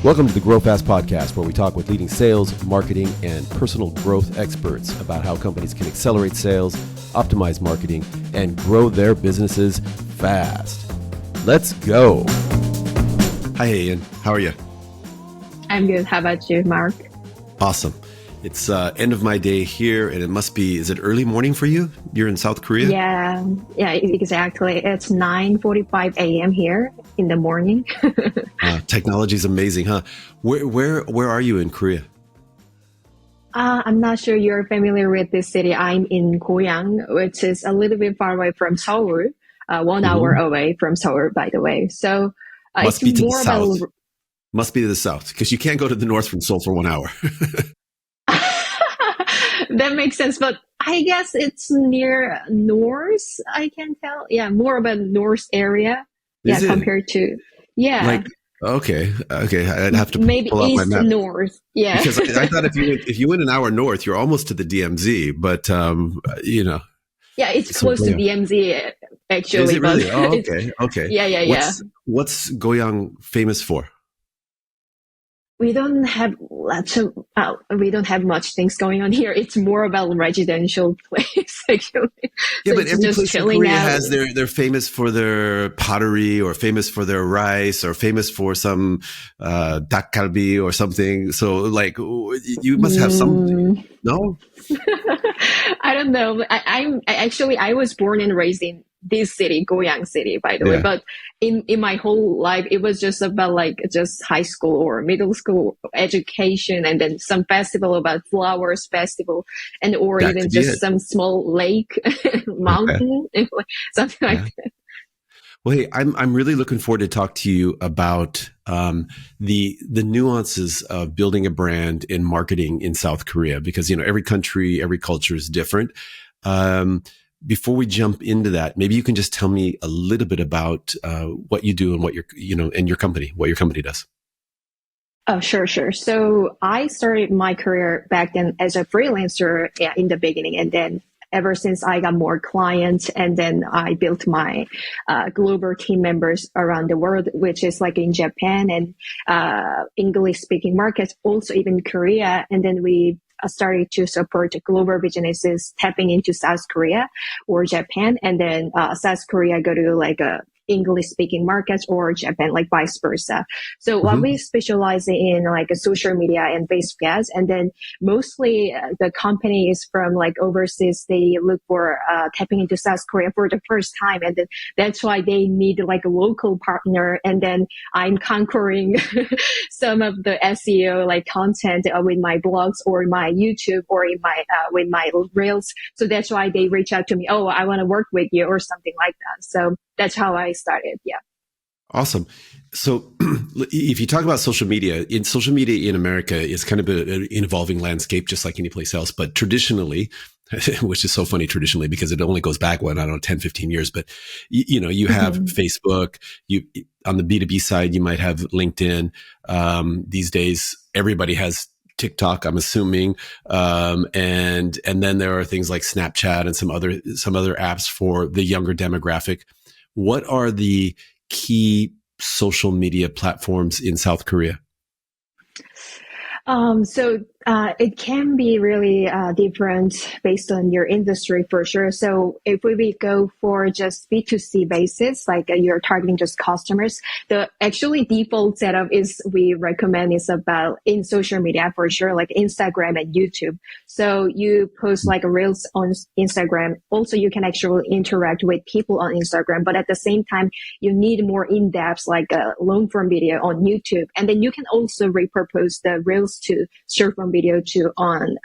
Welcome to the Grow Fast podcast, where we talk with leading sales, marketing, and personal growth experts about how companies can accelerate sales, optimize marketing, and grow their businesses fast. Let's go. Hi, Hyein. How are you? I'm good. How about you, Mark? Awesome. It's end of my day here, and it must be, is it early morning for you? You're in South Korea? Yeah, exactly. It's 9:45 a.m. here in the morning. Technology is amazing, huh? Where are you in Korea? I'm not sure you're familiar with this city. I'm in Goyang, which is a little bit far away from Seoul, 1 hour away from Seoul, by the way. So Must it's be to more the south. about... Must be to the south, because you can't go to the north from Seoul for 1 hour. That makes sense, but I guess it's near north, I can tell. Yeah, more of a north area. Is it? Compared to, Like, okay, I'd have to maybe pull out my east map. North. Yeah. Because I thought if you went an hour north, you're almost to the DMZ, but Yeah, it's so close to Goyang. DMZ actually. Is it really? But Oh, okay. Yeah. What's Goyang famous for? We don't have much things going on here. It's more about a residential place actually. Yeah, So but it's every just place in chilling Korea out. has they're famous for their pottery, or famous for their rice, or famous for some dakgalbi or something. So like you must have some. No? I don't know. I was born and raised in this city, Goyang City, by the way. Yeah. But in my whole life, it was just about like just high school or middle school education, and then some festival about flowers festival, and or That even could be just it. some small lake, mountain, something like Yeah. that. Well, hey, I'm really looking forward to talk to you about the nuances of building a brand in marketing in South Korea, because every country, every culture is different. Before we jump into that, maybe you can just tell me a little bit about what you do and what your company, what your company does. Oh, sure. So I started my career back then as a freelancer, in the beginning, and then ever since I got more clients, and then I built my global team members around the world, which is like in Japan and English speaking markets, also even Korea. And then we started to support global businesses tapping into South Korea or Japan, and then South Korea go to like a English-speaking markets, or Japan, like vice versa. So what we specialize in like social media and Facebook ads, and then mostly the company is from like overseas. They look for tapping into South Korea for the first time, and then that's why they need like a local partner. And then I'm conquering some of the SEO like content with my blogs or my YouTube or in my with my reels. So that's why they reach out to me. Oh, I want to work with you or something like that. So that's how I started. Yeah. Awesome. So if you talk about social media in America is kind of an evolving landscape, just like any place else. But traditionally, which is so funny traditionally, because it only goes back, 10, 15 years. But, you have Facebook, on the B2B side, you might have LinkedIn. These days, everybody has TikTok, I'm assuming. And then there are things like Snapchat and some other apps for the younger demographic. What are the key social media platforms in South Korea? So it can be really different based on your industry for sure. So if we go for just B2C basis, like you're targeting just customers, the actually default setup is we recommend is about in social media for sure, like Instagram and YouTube. So you post like reels on Instagram. Also, you can actually interact with people on Instagram, but at the same time, you need more in-depth, like a long form video on YouTube. And then you can also repurpose the reels to short form video to on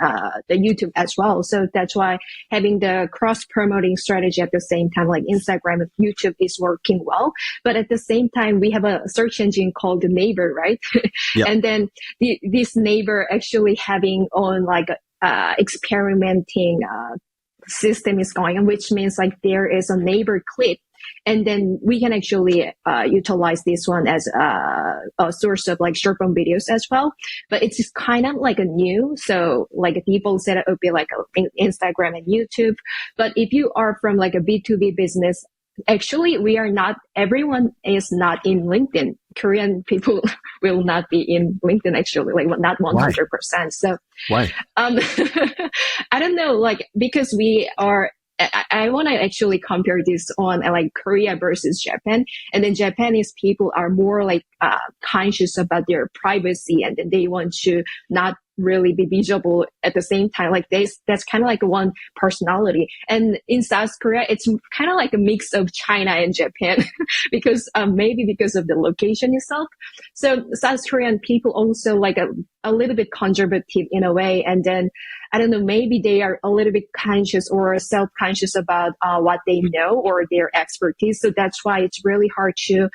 the YouTube as well. So that's why having the cross promoting strategy at the same time, like Instagram and YouTube, is working well. But at the same time, we have a search engine called Naver, right? Yep. And then this Naver actually having on like experimenting system is going on, which means like there is a Naver clip. And then we can actually utilize this one as a source of like short form videos as well. But it's kind of like a new, so like a default setup would be like Instagram and YouTube. But if you are from like a B2B business, actually we are not, everyone is not in LinkedIn. Korean people will not be in LinkedIn, actually, like not Why? 100%. So Why? um, I don't know, like, because we are, I want to actually compare this on like Korea versus Japan. And then Japanese people are more like conscious about their privacy, and then they want to not really be visible at the same time. Like that's kind of like one personality. And in South Korea, it's kind of like a mix of China and Japan because maybe because of the location itself. So South Korean people also like a little bit conservative in a way. And then I don't know, maybe they are a little bit conscious or self-conscious about what they know or their expertise. So that's why it's really hard to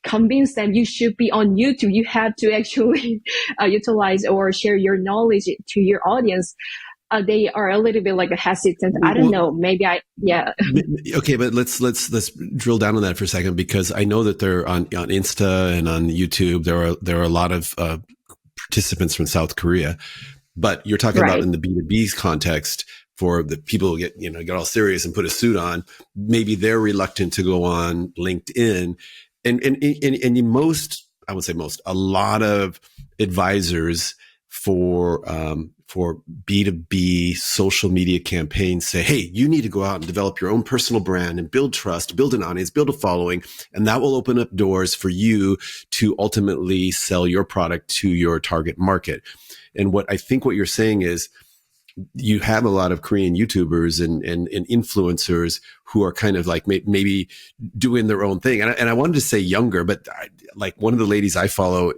convince them you should be on YouTube. You have to actually utilize or share your knowledge to your audience. They are a little bit like hesitant. I don't know. Maybe yeah. Okay, but let's drill down on that for a second, because I know that they're on Insta and on YouTube. There are a lot of participants from South Korea. But you're talking about in the B2B context, for the people who get all serious and put a suit on, maybe they're reluctant to go on LinkedIn. And in most, I would say most, a lot of advisors for B2B social media campaigns say, hey, you need to go out and develop your own personal brand and build trust, build an audience, build a following, and that will open up doors for you to ultimately sell your product to your target market. And what I think what you're saying is you have a lot of Korean YouTubers and influencers who are kind of like maybe doing their own thing. And I wanted to say younger, but like one of the ladies I follow,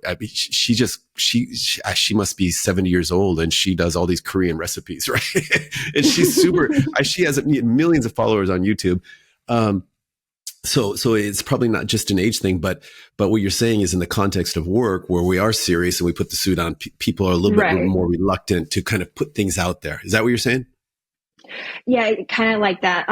she must be 70 years old, and she does all these Korean recipes, right? And she's super, she has millions of followers on YouTube. So it's probably not just an age thing, but what you're saying is in the context of work where we are serious and we put the suit on, people are a little bit more reluctant to kind of put things out there. Is that what you're saying? Yeah, kind of like that.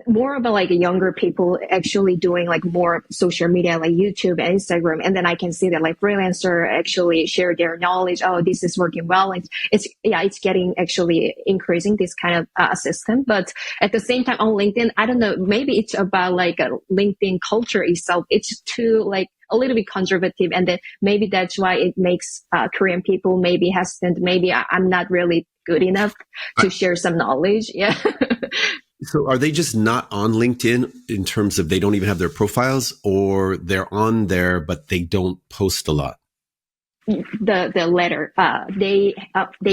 More about like younger people actually doing like more social media, like YouTube and Instagram. And then I can see that like freelancer actually share their knowledge. Oh, this is working well. It's getting actually increasing this kind of system. But at the same time on LinkedIn, I don't know, maybe it's about like a LinkedIn culture itself. It's too like a little bit conservative. And then maybe that's why it makes Korean people maybe hesitant. Maybe I'm not really good enough to share some knowledge. Yeah. So are they just not on LinkedIn in terms of they don't even have their profiles, or they're on there, but they don't post a lot? The letter, they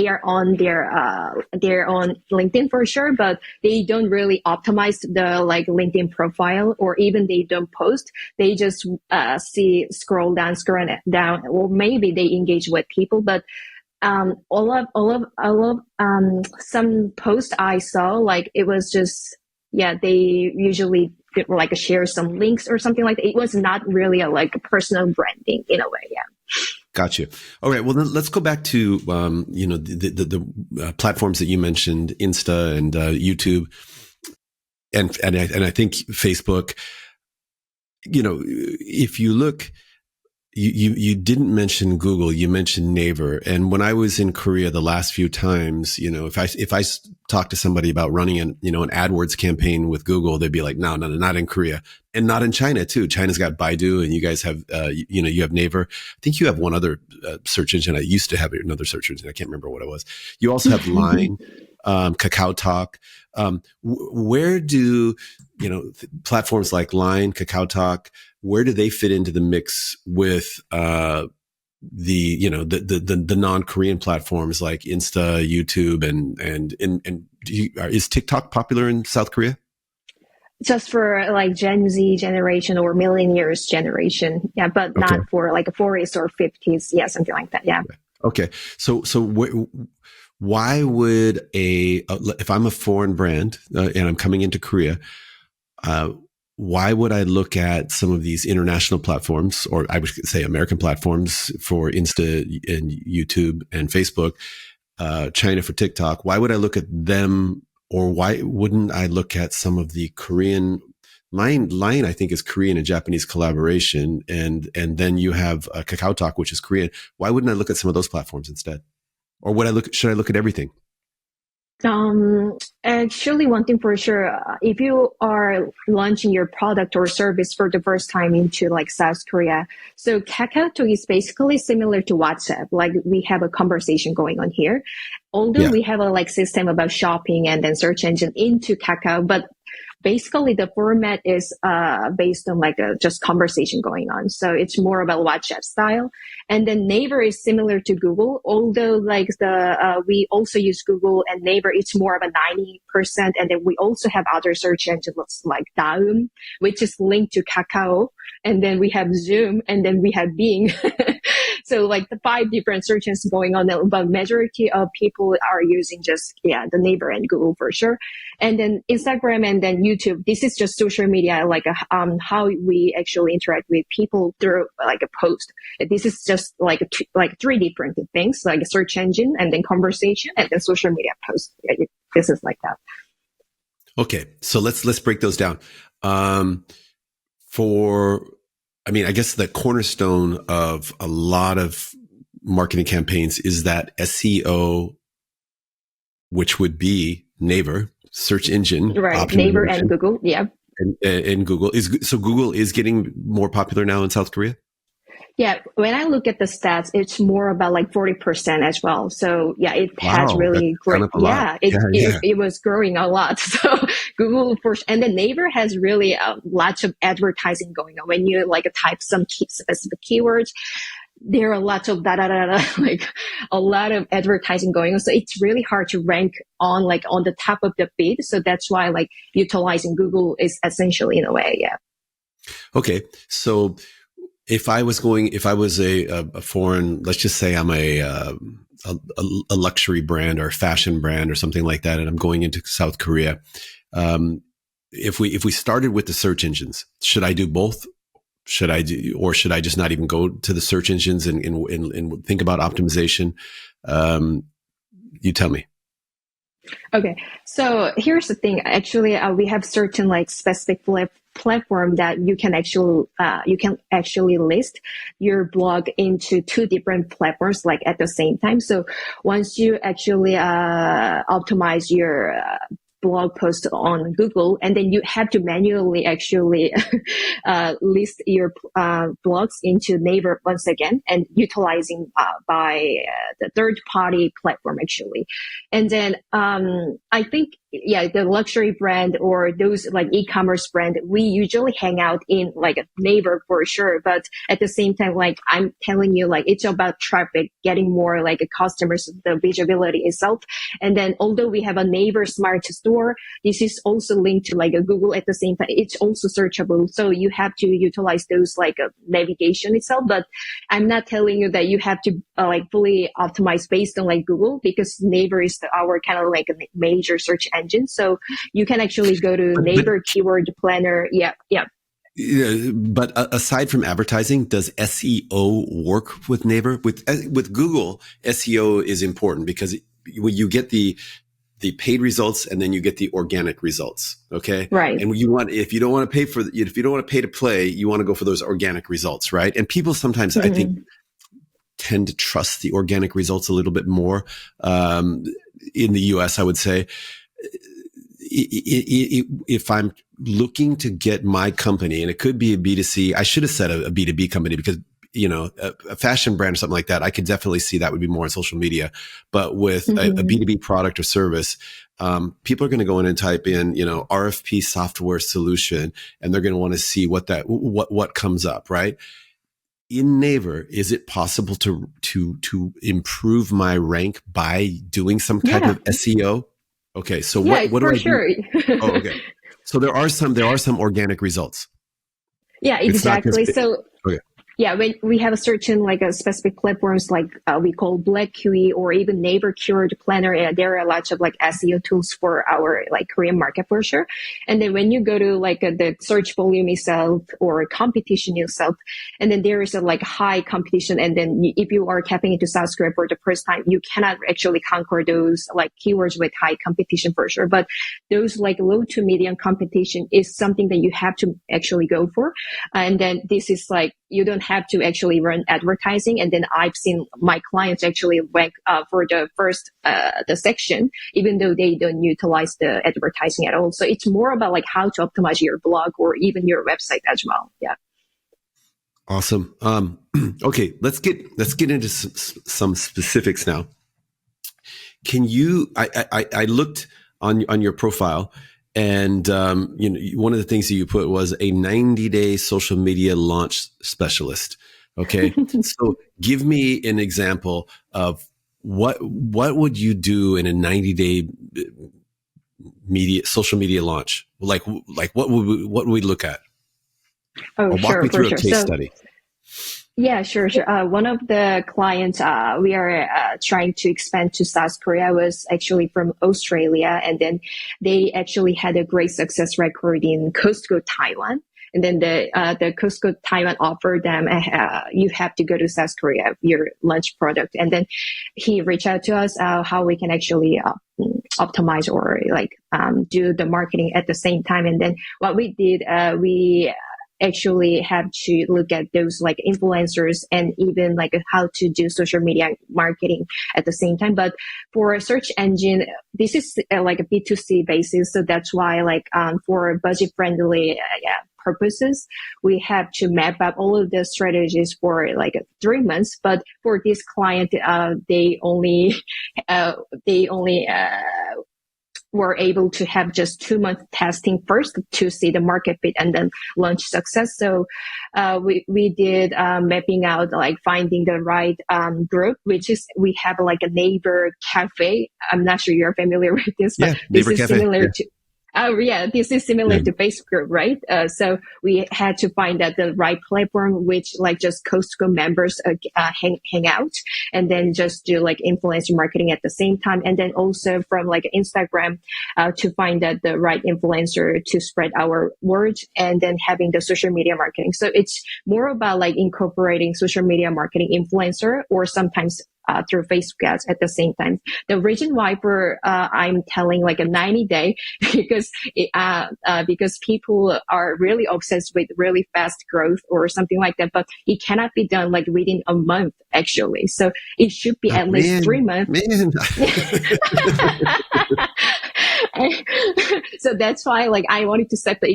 are on their own LinkedIn for sure, but they don't really optimize the like LinkedIn profile, or even they don't post. They just scroll down, or maybe they engage with people, but all of some posts I saw, like it was just, they usually like share some links or something like that. It was not really like a personal branding in a way. Yeah. Got you. All right. Well, then let's go back to, the platforms that you mentioned, Insta and YouTube, and I think Facebook. If you look, you didn't mention Google, you mentioned Naver. And when I was in Korea the last few times, if I talk to somebody about running an AdWords campaign with Google, they'd be like, no, not in Korea, and not in China too. China's got Baidu, and you guys have, you have Naver. I think you have one other search engine. I used to have another search engine. I can't remember what it was. You also have Line, Kakao Talk. Where do, platforms like Line, Kakao Talk, where do they fit into the mix with the non-Korean platforms like Insta, YouTube, and is TikTok popular in South Korea? Just for like Gen Z generation or millennials generation, but not for like 40s or 50s, something like that, Okay, so why would if I'm a foreign brand and I'm coming into Korea, why would I look at some of these international platforms, or I would say American platforms for Insta and YouTube and Facebook, China for TikTok? Why would I look at them, or why wouldn't I look at some of the Korean Line? I think is Korean and Japanese collaboration, and then you have Kakao Talk, which is Korean. Why wouldn't I look at some of those platforms instead? Or should I look at everything? Actually, one thing for sure, if you are launching your product or service for the first time into like South Korea, so KakaoTalk is basically similar to WhatsApp. Like we have a conversation going on here, although Yeah. we have a like system about shopping and then search engine into Kakao, but basically the format is based on like a just conversation going on. So it's more about WhatsApp style. And then Naver is similar to Google, although like we also use Google and Naver. It's more of a 90%. And then we also have other search engines like Daum, which is linked to Kakao. And then we have Zoom, and then we have Bing. So like the 5 different search engines going on, but majority of people are using just, the Naver and Google for sure. And then Instagram and then YouTube. This is just social media, like how we actually interact with people through like a post. This is just like 3 different things, like a search engine and then conversation and then social media post. This is like that. Okay, so let's break those down. I guess the cornerstone of a lot of marketing campaigns is that SEO, which would be Naver, search engine right? Naver and Google, yeah. And Google Google is getting more popular now in South Korea. Yeah, when I look at the stats, it's more about like 40% as well. So yeah, it has really great. Yeah, it was growing a lot. So Google first, and then Naver has really lots of advertising going on. When you like type some specific keywords, there are lots of like a lot of advertising going on. So it's really hard to rank on the top of the feed. So that's why like utilizing Google is essentially in a way, yeah. Okay, so if I was a foreign, let's just say I'm a luxury brand or a fashion brand or something like that, and I'm going into South Korea, if we started with the search engines, should I do both? Should I just not even go to the search engines and think about optimization? You tell me. Okay, so here's the thing. Actually, we have certain like specific platform that you can actually list your blog into 2 different platforms like at the same time. So once you actually optimize your blog post on Google, and then you have to manually actually list your blogs into Naver once again, and utilizing by the third-party platform actually. And then I think the luxury brand or those like e-commerce brand, we usually hang out in like a Naver for sure. But at the same time, like I'm telling you, like it's about traffic, getting more like customers, the visibility itself. And then although we have a Naver Smart Store, this is also linked to like a Google at the same time. It's also searchable. So you have to utilize those like navigation itself. But I'm not telling you that you have to like fully optimize based on like Google, because Naver is our kind of like a major search engine. So you can actually go to Naver Keyword Planner. Yeah. But aside from advertising, does SEO work with Naver? With Google, SEO is important because you get the paid results and then you get the organic results. Okay. Right. And if you don't want to pay to play, you want to go for those organic results. Right. And people sometimes, I think, tend to trust the organic results a little bit more. In the US, I would say, if I'm looking to get my company, and it could be a B2C, I should have said a B2B company, because a fashion brand or something like that, I could definitely see that would be more on social media. But with a B2B product or service, people are going to go in and type in, RFP software solution, and they're going to want to see what comes up, right? In Naver, is it possible to improve my rank by doing some type of SEO? Okay, so what do I do? Oh, okay. So there are some organic results. Yeah, exactly. So yeah, when we have a certain like a specific platforms like we call Black QE or even Naver Keyword Planner, there are lots of like SEO tools for our like Korean market for sure. And then when you go to like the search volume itself or competition itself, and then there is a like high competition, and then if you are tapping into South Korea for the first time, you cannot actually conquer those like keywords with high competition for sure. But those like low to medium competition is something that you have to actually go for. And then this is like you don't have to actually run advertising. And then I've seen my clients actually rank for the first the section, even though they don't utilize the advertising at all. So it's more about like how to optimize your blog or even your website as well. Yeah. Awesome. Okay, let's get into some specifics now. Can you? I looked on your profile, and one of the things that you put was a 90-day social media launch specialist. Okay, so give me an example of what would you do in a 90-day social media launch? Like what would we look at? Oh, or walk me through a case study. Yeah, sure. One of the clients we are trying to expand to South Korea was actually from Australia, and then they actually had a great success record in Costco Taiwan. And then the Costco Taiwan offered them, you have to go to South Korea, your lunch product. And then he reached out to us how we can actually optimize or like do the marketing at the same time. And then what we did, we actually have to look at those like influencers and even like how to do social media marketing at the same time. But for a search engine, this is like a B2C basis. So that's why like for budget friendly purposes, we have to map out all of the strategies for like 3 months. But for this client, they only were able to have just 2 months testing first to see the market fit and then launch success. So we did mapping out, like finding the right group, which is we have like a Naver cafe. I'm not sure you're familiar with this, but this is similar to. Oh yeah, this is similar to Facebook, right? So we had to find out the right platform, which like just Costco members hang out, and then just do like influencer marketing at the same time, and then also from like Instagram to find out the right influencer to spread our word, and then having the social media marketing. So it's more about like incorporating social media marketing influencer or sometimes through Facebook ads at the same time. The reason why for I'm telling like a 90-day because people are really obsessed with really fast growth or something like that, but it cannot be done like within a month actually. So it should be at least 3 months. So that's why like I wanted to set the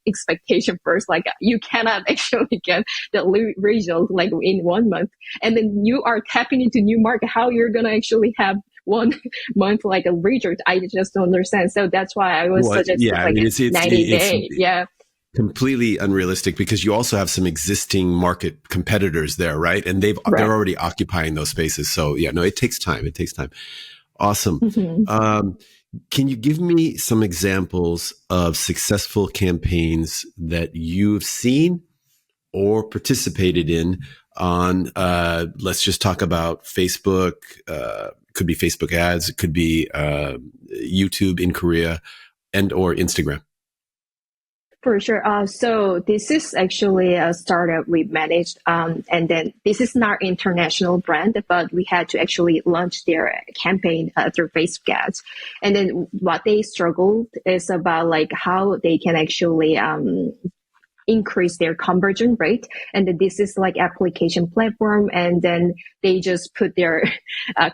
expectation first. Like you cannot actually get the result like in 1 month, and then you are tapping into new market. How you're gonna actually have 1 month like a result? I just don't understand. So that's why I was suggesting like 90 day. Yeah. Completely unrealistic because you also have some existing market competitors there, right? And they're already occupying those spaces. So yeah, no, it takes time. It takes time. Awesome. Mm-hmm. Can you give me some examples of successful campaigns that you've seen or participated in on, let's just talk about Facebook, could be Facebook ads, it could be YouTube in Korea and or Instagram? For sure. So this is actually a startup we managed. And then this is not international brand, but we had to actually launch their campaign through Facebook ads. And then what they struggled is about like how they can actually increase their conversion rate. And then this is like application platform. And then they just put their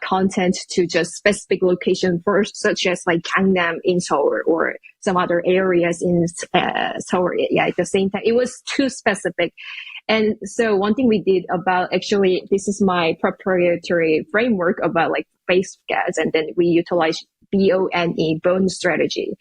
content to just specific location first, such as like Gangnam in Seoul or some other areas in Seoul. Yeah, at the same time, it was too specific. And so one thing we did about actually, this is my proprietary framework about like Facebook ads. And then we utilize BONE, bone strategy,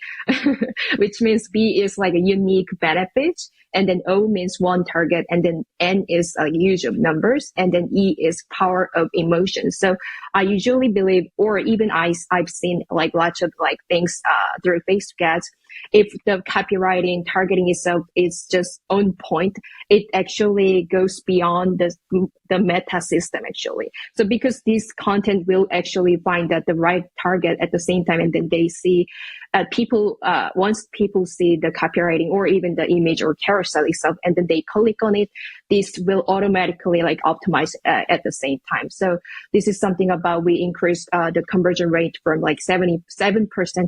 which means B is like a unique benefit, and then O means one target, and then N is a use of numbers, and then E is power of emotion. So I usually believe, or even I've seen like lots of like things through Facebook ads. If the copywriting targeting itself is just on point, it actually goes beyond the meta system actually. So because this content will actually find that the right target at the same time, and then they see people, once people see the copywriting or even the image or carousel itself, and then they click on it, this will automatically like optimize at the same time. So this is something about we increased the conversion rate from like 77%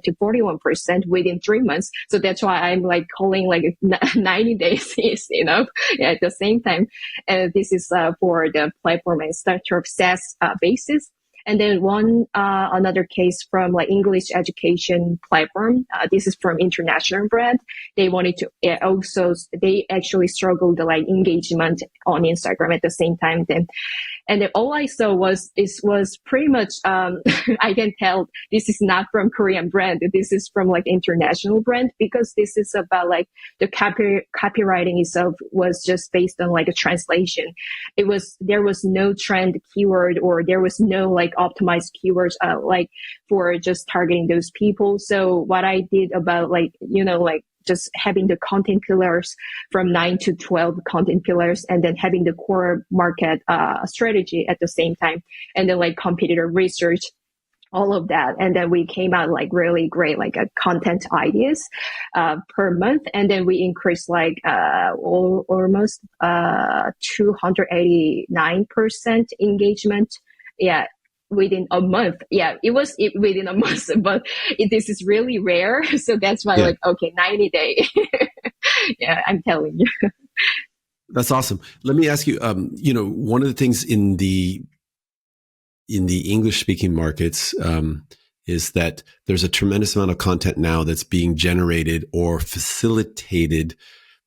to 41% within 3 months. months. So that's why I'm like calling like 90 days is enough. Yeah, at the same time. And this is for the platform and startup SaaS basis. And then another case from like English education platform. This is from international brand. They wanted to they actually struggled like engagement on Instagram at the same time. And then all I saw was pretty much, I can tell this is not from Korean brand. This is from like international brand, because this is about like the copywriting itself was just based on like a translation. There was no trend keyword, or there was no like optimized keywords, like for just targeting those people. So what I did about like, like just having the content pillars from 9 to 12 content pillars, and then having the core market strategy at the same time, and then like competitor research, all of that. And then we came out like really great, like content ideas per month. And then we increased like almost 289% engagement. Yeah. Within a month. Yeah, it was within a month, but this is really rare. So that's why like, okay, 90 days. Yeah, I'm telling you. That's awesome. Let me ask you, one of the things in the English speaking markets, is that there's a tremendous amount of content now that's being generated or facilitated.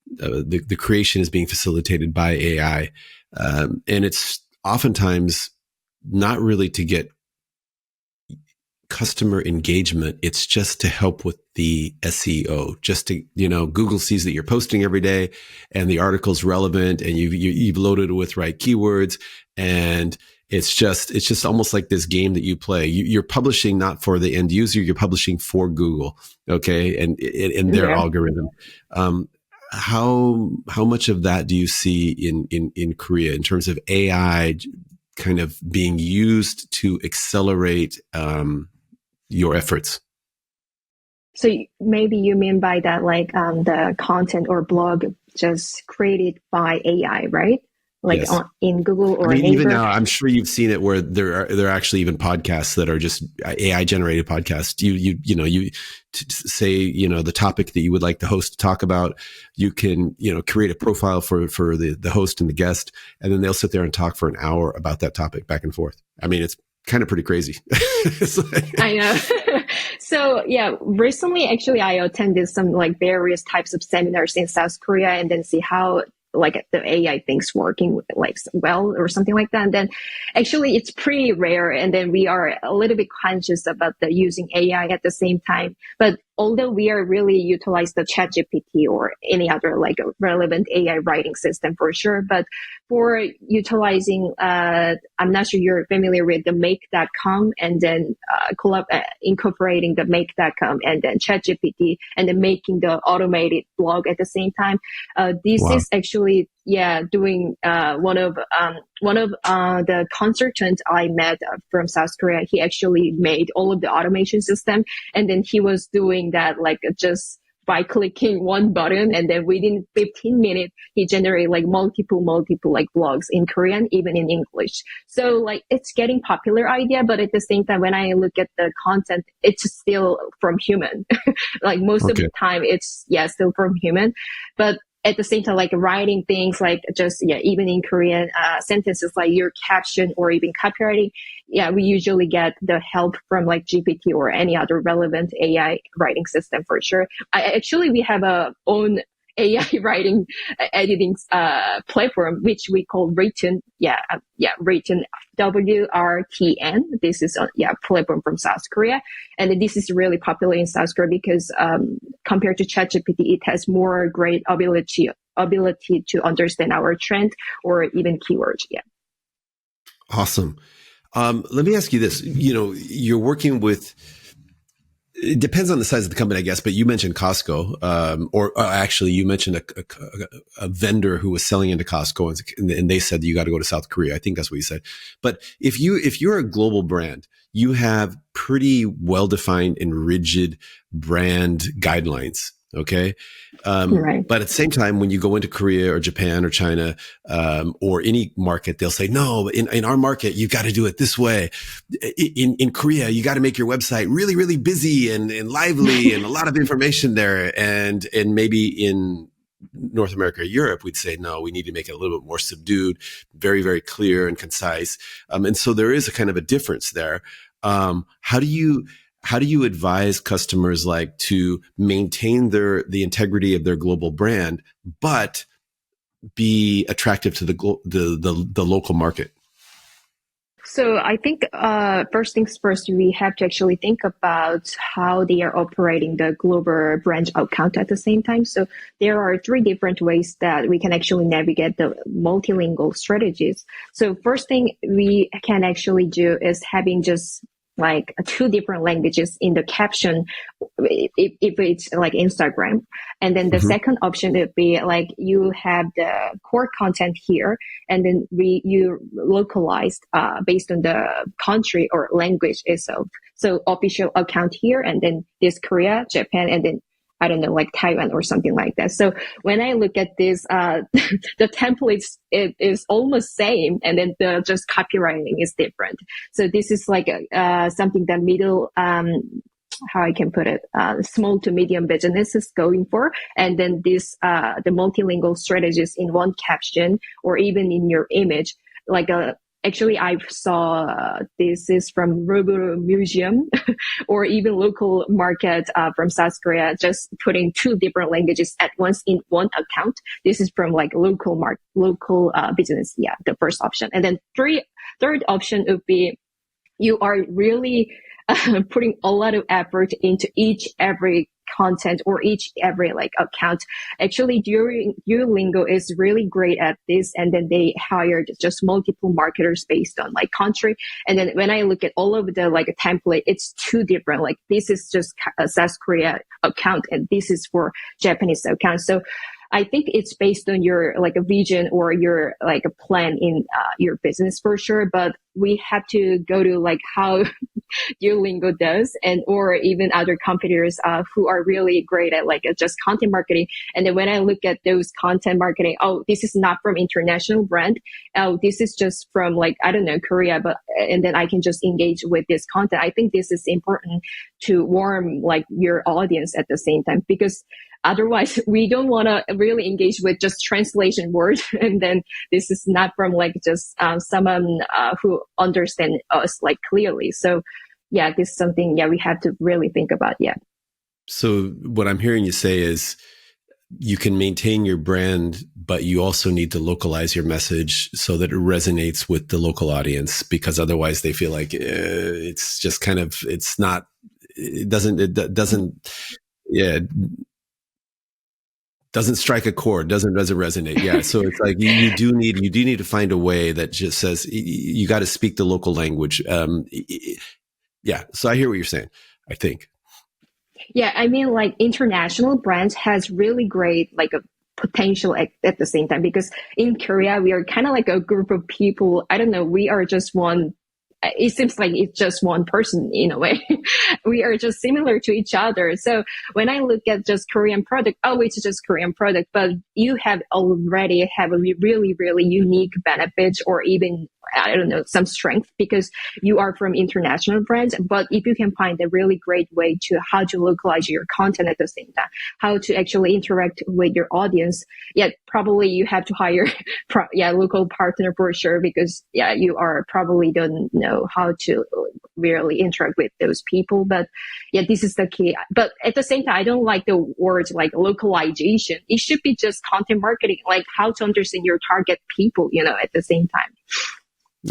The creation is being facilitated by AI. And it's oftentimes not really to get customer engagement. It's just to help with the SEO, just to, Google sees that you're posting every day and the article's relevant and you've loaded it with right keywords. And it's just almost like this game that you play. You're publishing not for the end user, you're publishing for Google. Okay. And their algorithm. How much of that do you see in Korea in terms of AI kind of being used to accelerate your efforts? So maybe you mean by that like the content or blog just created by AI, right? Like yes. In Google or Naver. Even now, I'm sure you've seen it where there are actually even podcasts that are just AI generated podcasts. You say the topic that you would like the host to talk about. You can create a profile for the host and the guest, and then they'll sit there and talk for an hour about that topic back and forth. I mean, it's kind of pretty crazy. I know. So yeah, recently actually I attended some like various types of seminars in South Korea, and then see how like the AI things working like well or something like that. And then actually it's pretty rare. And then we are a little bit conscious about the using AI at the same time. But although we are really utilize the ChatGPT or any other like relevant AI writing system for sure, but for utilizing, I'm not sure you're familiar with the make.com, and then incorporating the make.com and then ChatGPT, and then making the automated blog at the same time. This is actually doing one of the consultants I met from South Korea. He actually made all of the automation system, and then he was doing that like just by clicking one button, and then within 15 minutes he generated like multiple like blogs in Korean, even in English. So like it's getting popular idea, but at the same time when I look at the content, it's still from human. Like most of the time it's still from human, but at the same time, like writing things like just, even in Korean, sentences like your caption or even copywriting, we usually get the help from like GPT or any other relevant AI writing system for sure. We have a own AI writing editing platform, which we call Written. Written, WRTN. This is a platform from South Korea. And this is really popular in South Korea because compared to ChatGPT, it has more great ability to understand our trend or even keywords. Yeah. Awesome. Let me ask you this. You're working with, it depends on the size of the company, I guess, but you mentioned Costco, or actually you mentioned a vendor who was selling into Costco, and they said that you got to go to South Korea. I think that's what you said. But if you're a global brand, you have pretty well-defined and rigid brand guidelines. Okay. Right. But at the same time, when you go into Korea or Japan or China, or any market, they'll say, no, in our market, you got to do it this way. In Korea, you got to make your website really, really busy and lively and a lot of information there. And maybe in North America or Europe, we'd say, no, we need to make it a little bit more subdued, very, very clear and concise. And so there is a kind of a difference there. How do you advise customers like to maintain the integrity of their global brand, but be attractive to the local market? So I think first things first, we have to actually think about how they are operating the global branch account at the same time. So there are three different ways that we can actually navigate the multilingual strategies. So first thing we can actually do is having just like two different languages in the caption if it's like Instagram. And then the second option would be like you have the core content here and then you localized based on the country or language itself. So official account here and then this Korea, Japan, and then I don't know, like Taiwan or something like that. So when I look at this, the templates, it is almost same. And then the just copywriting is different. So this is like, something that middle, how I can put it, small to medium business is going for. And then this, the multilingual strategies in one caption or even in your image, like actually, I saw this is from Robo Museum or even local market from South Korea, just putting two different languages at once in one account. This is from like local business. Yeah, the first option. And then third option would be you are really putting a lot of effort into every content or every like account. Actually, Duolingo is really great at this. And then they hired just multiple marketers based on like country. And then when I look at all of the like template, it's two different. Like this is just a South Korea account and this is for Japanese account. So I think it's based on your like a vision or your like a plan in your business for sure. But we have to go to like how Duolingo does and or even other competitors who are really great at like just content marketing. And then when I look at those content marketing, oh, this is not from international brand. Oh, this is just from like, I don't know, Korea, but and then I can just engage with this content. I think this is important to warm like your audience at the same time because otherwise, we don't want to really engage with just translation words. And then this is not from like just someone who understand us like clearly. So yeah, this is something, yeah, we have to really think about. Yeah. So what I'm hearing you say is you can maintain your brand, but you also need to localize your message so that it resonates with the local audience, because otherwise they feel like it's just kind of, it's not, it doesn't, yeah, doesn't strike a chord, doesn't resonate. Yeah. So it's like you do need to find a way that just says you got to speak the local language. Yeah. So I hear what you're saying, I think. Yeah. I mean, like international brands has really great, like a potential at the same time, because in Korea, we are kind of like a group of people. I don't know. We are just one. It seems like it's just one person in a way. We are just similar to each other. So when I look at just Korean product, oh, it's just Korean product, but you have already have a really, really unique benefits or even, I don't know, some strength because you are from international brands. But if you can find a really great way to how to localize your content at the same time, how to actually interact with your audience, yeah, probably you have to hire, local partner for sure because yeah, you are probably don't know how to really interact with those people. But yeah, this is the key. But at the same time, I don't like the words like localization. It should be just content marketing, like how to understand your target people, at the same time.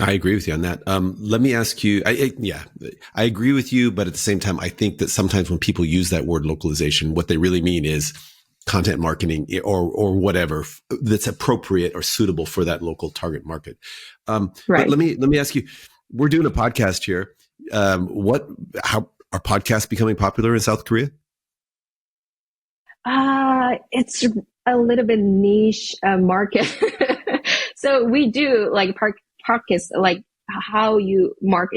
I agree with you on that. Let me ask you, I agree with you, but at the same time, I think that sometimes when people use that word localization, what they really mean is content marketing or whatever that's appropriate or suitable for that local target market. Right. But let me ask you, we're doing a podcast here. How are podcasts becoming popular in South Korea? It's a little bit niche market. So we do like podcasts, like how you mark,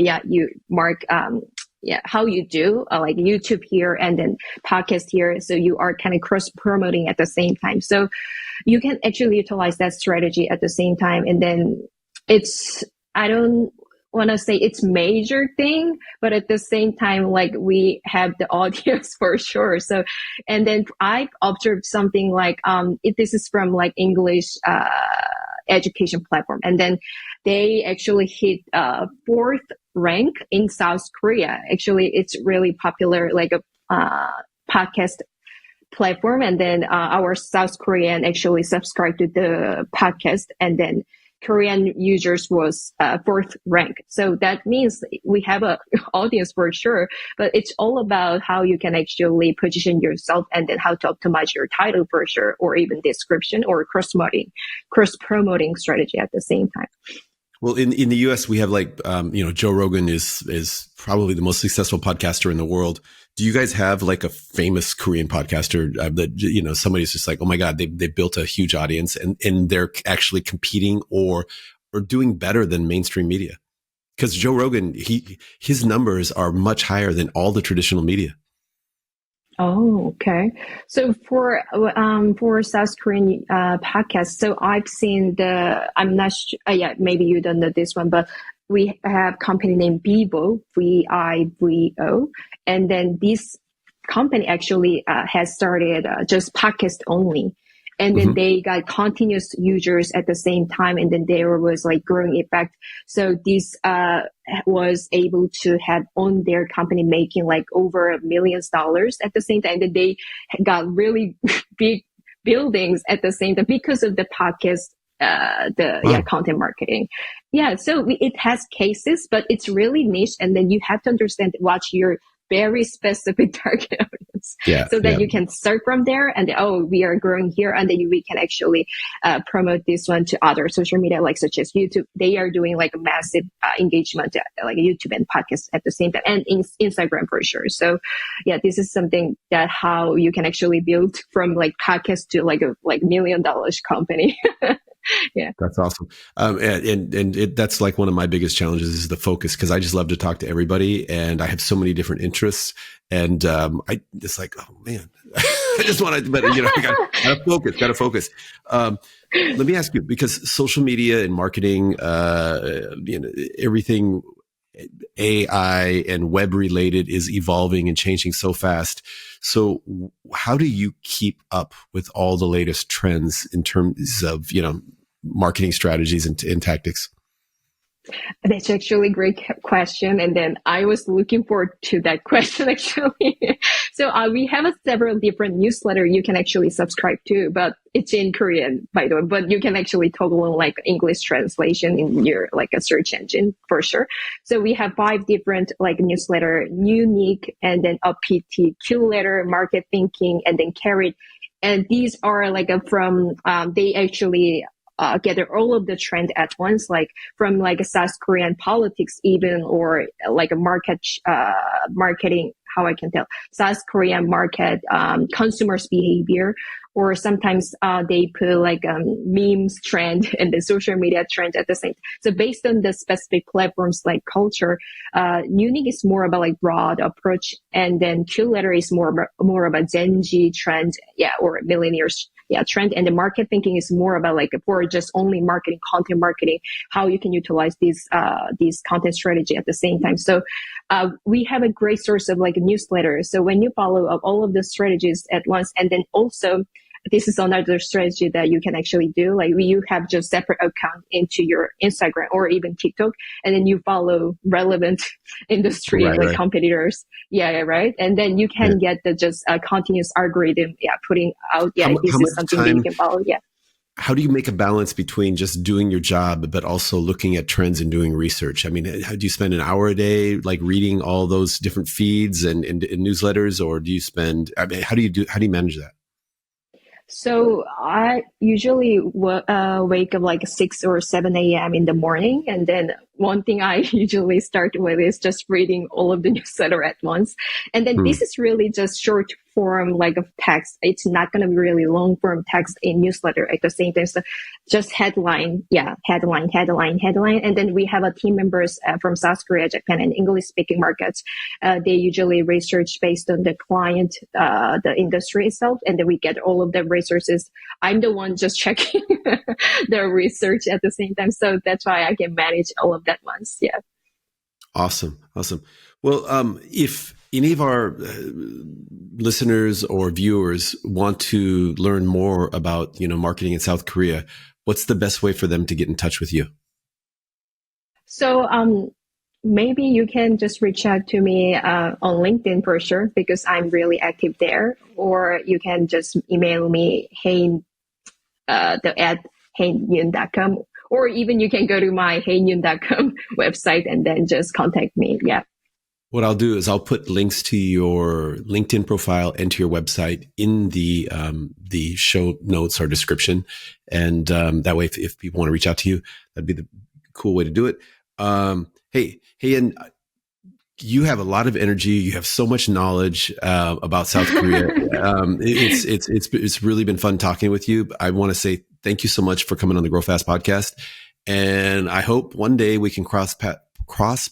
how you do like YouTube here and then podcast here. So you are kind of cross promoting at the same time. So you can actually utilize that strategy at the same time. And then I don't want to say it's major thing, but at the same time, like we have the audience for sure. So, and then I've observed something like, this is from like English, education platform. And then they actually hit, fourth rank in South Korea. Actually, it's really popular, like a, podcast platform. And then, our South Korean actually subscribed to the podcast, and then Korean users was, fourth rank. So that means we have a audience for sure, but it's all about how you can actually position yourself and then how to optimize your title for sure, or even description or cross promoting strategy at the same time. Well, in the US, we have like, Joe Rogan is probably the most successful podcaster in the world. Do you guys have like a famous Korean podcaster that, somebody's just like, oh my God, they built a huge audience and they're actually competing or doing better than mainstream media? Because Joe Rogan, his numbers are much higher than all the traditional media. Oh, okay. So for South Korean podcasts, so I've seen I'm not sure, yeah, maybe you don't know this one, but we have company named Vivo, Vivo, and then this company actually has started just podcast only. And then they got continuous users at the same time. And then there was like growing effect. So this, was able to have on their company making like over $1 million at the same time. And then they got really big buildings at the same time because of the podcast, content marketing. Yeah. So it has cases, but it's really niche. And then you have to understand what your very specific target audience, so that you can start from there and we are growing here, and then we can actually promote this one to other social media, like such as YouTube. They are doing like a massive engagement, like YouTube and podcast at the same time, and Instagram for sure. So yeah, this is something that how you can actually build from like podcast to like a $1 million company. Yeah, that's awesome. That's like one of my biggest challenges is the focus, because I just love to talk to everybody and I have so many different interests, and I just like, oh man, I just want to, but I gotta focus. Let me ask you, because social media and marketing, everything AI and web related is evolving and changing so fast. So how do you keep up with all the latest trends in terms of, marketing strategies and tactics? That's actually a great question. And then I was looking forward to that question actually. So we have several different newsletters you can actually subscribe to, but it's in Korean, by the way, but you can actually toggle on like English translation in your like a search engine for sure. So we have 5 different like newsletter: Unique, and then UPT, Q letter, Market Thinking, and then Carrot. And these are like from, they actually gather all of the trend at once, like from like a South Korean politics even, or like a marketing, how I can tell, South Korean market, consumers behavior, or sometimes they put like memes trend and the social media trend at the same time. So based on the specific platforms like culture, Unique is more about like broad approach, and then Q letter is more about Gen Z trend, or millennials trend, and the market thinking is more about like for just only marketing, content marketing, how you can utilize these content strategy at the same time. So we have a great source of like newsletters. So when you follow up all of the strategies at once, and then also this is another strategy that you can actually do. Like you have just separate account into your Instagram or even TikTok, and then you follow relevant industry like competitors. Right. And then you can get the just continuous algorithm, putting out, this is something that you can follow. How do you make a balance between just doing your job, but also looking at trends and doing research? I mean, how do you spend an hour a day, like reading all those different feeds and newsletters, or do you spend, how do you manage that? So I usually wake up like 6 or 7 a.m. in the morning, and then one thing I usually start with is just reading all of the newsletter at once. And then this is really just short form like of text. It's not going to be really long form text in newsletter at the same time. So just headline. And then we have a team members from South Korea, Japan, and English speaking markets. They usually research based on the client, the industry itself. And then we get all of the resources. I'm the one just checking the research at the same time. So that's why I can manage all of that once. Yeah. Awesome. Well, if any of our listeners or viewers want to learn more about, marketing in South Korea, what's the best way for them to get in touch with you? So, maybe you can just reach out to me on LinkedIn for sure, because I'm really active there. Or you can just email me, at hyeinyoon.com. Or even you can go to my hyeinyoon.com website and then just contact me. Yeah. What I'll do is I'll put links to your LinkedIn profile and to your website in the show notes or description. And that way, if people want to reach out to you, that'd be the cool way to do it. Hey, and you have a lot of energy. You have so much knowledge about South Korea. It's really been fun talking with you. I want to say thank you so much for coming on the Grow Fast podcast. And I hope one day we can cross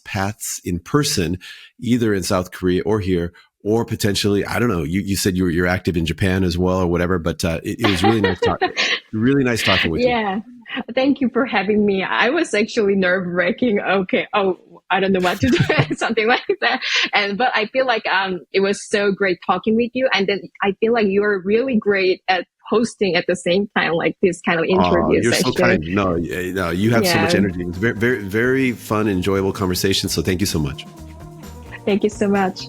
paths in person, either in South Korea or here, or potentially, I don't know. You said you're active in Japan as well, or whatever. But it was really nice talking with you. Yeah, thank you for having me. I was actually nerve-wracking. Okay, I don't know what to do, something like that. But I feel like it was so great talking with you. And then I feel like you're really great at hosting at the same time, like this kind of interview you're session. So kind. No, you have so much energy. It was very, very, very fun, enjoyable conversation. So thank you so much. Thank you so much.